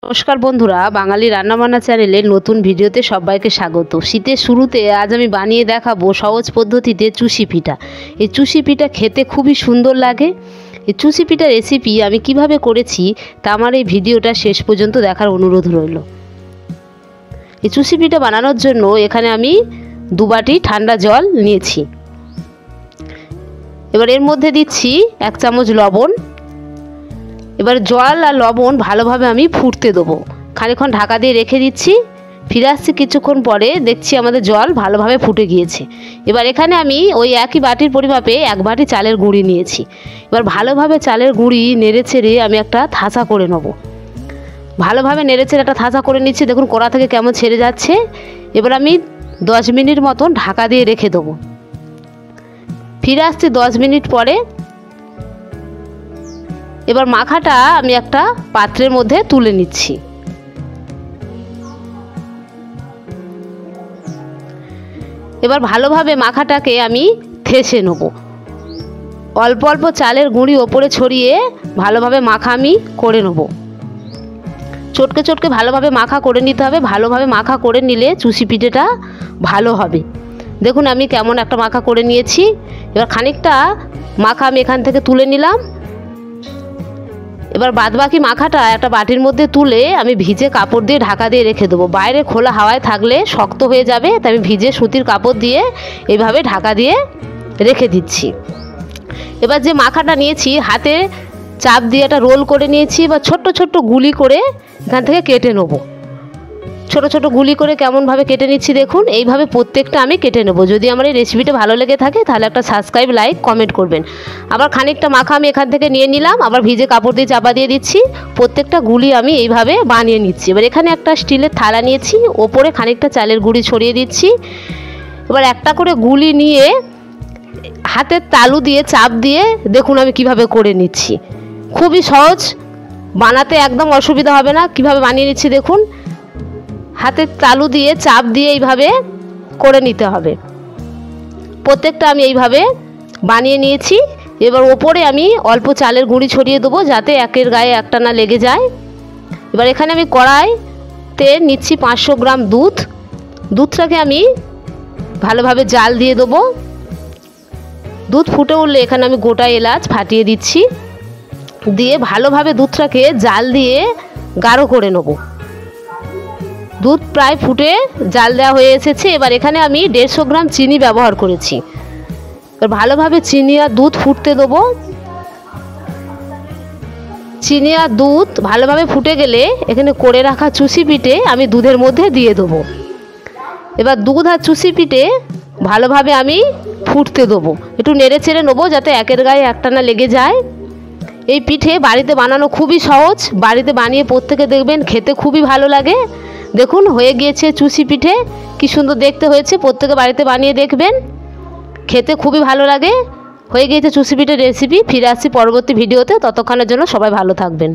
নমস্কার বন্ধুরা, বাঙালি রান্নাবান্না চ্যানেলের নতুন ভিডিওতে সবাইকে স্বাগত। শীতের শুরুতে আজ আমি বানিয়ে দেখাবো সহজ পদ্ধতিতে চুষি পিঠা। এই চুষি পিঠা খেতে খুবই সুন্দর লাগে। এই চুষি পিঠা রেসিপি আমি কিভাবে করেছি তা আমার এই ভিডিওটা শেষ পর্যন্ত দেখার অনুরোধ রইল। এই চুষি পিঠা বানানোর জন্য এখানে আমি 2 বাটি ঠান্ডা জল নিয়েছি। এবার এর মধ্যে দিচ্ছি 1 চামচ লবণ। এবার জল আর লবণ ভালোভাবে আমি ফুটতে দেবো। খানিকক্ষণ ঢাকা দিয়ে রেখে দিচ্ছি। ফিরে আসছি কিছুক্ষণ পরে, দেখছি আমাদের জল ভালোভাবে ফুটে গিয়েছে। এবার এখানে আমি ওই একই বাটির পরিমাপে 1 বাটি চালের গুঁড়ি নিয়েছি। এবার ভালোভাবে চালের গুঁড়ি নেড়ে চেড়ে আমি একটা থাসা করে নেব। ভালোভাবে নেড়ে চেড়ে একটা থাসা করে নিচ্ছি। দেখুন কড়া থেকে কেমন ছেড়ে যাচ্ছে। এবার আমি 10 মিনিট মতন ঢাকা দিয়ে রেখে দেবো। ফিরে আসছি 10 মিনিট পরে। এবার মাখাটা আমি একটা পাত্রের মধ্যে তুলে নিচ্ছি। এবার ভালোভাবে মাখাটাকে আমি থেসে নেব। অল্প অল্প চালের গুঁড়ি ওপরে ছড়িয়ে ভালোভাবে মাখা আমি করে নেব। চটকে চটকে ভালোভাবে মাখা করে নিতে হবে। ভালোভাবে মাখা করে নিলে চুষি পিঠেটা ভালো হবে। দেখুন আমি কেমন একটা মাখা করে নিয়েছি। এবার খানিকটা মাখা আমি এখান থেকে তুলে নিলাম। এবার বাদবাকি মাখাটা একটা বাটির মধ্যে তুলে আমি ভিজে কাপড় দিয়ে ঢাকা দিয়ে রেখে দেবো। বাইরে খোলা হাওয়ায় থাকলে শক্ত হয়ে যাবে, তাই আমি ভিজে সুতির কাপড় দিয়ে এইভাবে ঢাকা দিয়ে রেখে দিচ্ছি। এবার যে মাখাটা নিয়েছি হাতে চাপ দিয়ে একটা রোল করে নিয়েছি। এবার ছোট্ট ছোট্ট গুলি করে এখান থেকে কেটে নেব। ছোট ছোট গুলি করে কেমনভাবে কেটে নিচ্ছি দেখুন। এইভাবে প্রত্যেকটা আমি কেটে নেব। যদি আমার এই রেসিপিটা ভালো লেগে থাকে তাহলে একটা সাবস্ক্রাইব, লাইক, কমেন্ট করবেন। আবার খানিকটা মাখা আমি এখান থেকে নিয়ে নিলাম। আবার ভিজে কাপড় দিয়ে চাপা দিয়ে দিচ্ছি। প্রত্যেকটা গুলি আমি এইভাবে বানিয়ে নিচ্ছি। এবার এখানে একটা স্টিলের থালা নিয়েছি, ওপরে খানিকটা চালের গুঁড়ি ছড়িয়ে দিচ্ছি। এবার একটা করে গুলি নিয়ে হাতের তালু দিয়ে চাপ দিয়ে দেখুন আমি কিভাবে করে নিচ্ছি। খুবই সহজ, বানাতে একদম অসুবিধা হবে না। কিভাবে বানিয়ে নিচ্ছি দেখুন। হাতের তালু দিয়ে চাপ দিয়ে এইভাবে করে নিতে হবে। প্রত্যেকটা আমি এইভাবে বানিয়ে নিয়েছি। এবার ওপরে আমি অল্প চালের গুঁড়ি ছড়িয়ে দেবো যাতে একের গায়ে একটা না লেগে যায়। এবার এখানে আমি কড়াইতে নিচ্ছি 500 গ্রাম দুধ। দুধটাকে আমি ভালোভাবে জাল দিয়ে দেবো। দুধ ফুটে উঠলে এখানে আমি গোটা এলাচ ফাটিয়ে দিচ্ছি। দিয়ে ভালোভাবে দুধটাকে জাল দিয়ে গাঢ় করে নেব। দুধ প্রায় ফুটে জাল দেওয়া হয়ে এসেছে। এবার এখানে আমি 150 গ্রাম চিনি ব্যবহার করেছি। এবার ভালোভাবে চিনি আর দুধ ফুটতে দেবো। চিনি আর দুধ ভালোভাবে ফুটে গেলে এখানে করে রাখা চুষি পিঠে আমি দুধের মধ্যে দিয়ে দেবো। এবার দুধ আর চুষি পিঠে ভালোভাবে আমি ফুটতে দেবো। একটু নেড়ে চেড়ে নেবো যাতে একের গায়ে একটা না লেগে যায়। এই পিঠে বাড়িতে বানানো খুবই সহজ। বাড়িতে বানিয়ে প্রত্যেকে দেখবেন খেতে খুবই ভালো লাগে। দেখুন হয়ে গিয়েছে চুষি পিঠে, কি সুন্দর দেখতে হয়েছে। প্রত্যেকে বাড়িতে বানিয়ে দেখবেন, খেতে খুবই ভালো লাগে। হয়ে গিয়েছে চুষি পিঠের রেসিপি। ফিরে আসছি পরবর্তী ভিডিওতে। ততক্ষণের জন্য সবাই ভালো থাকবেন।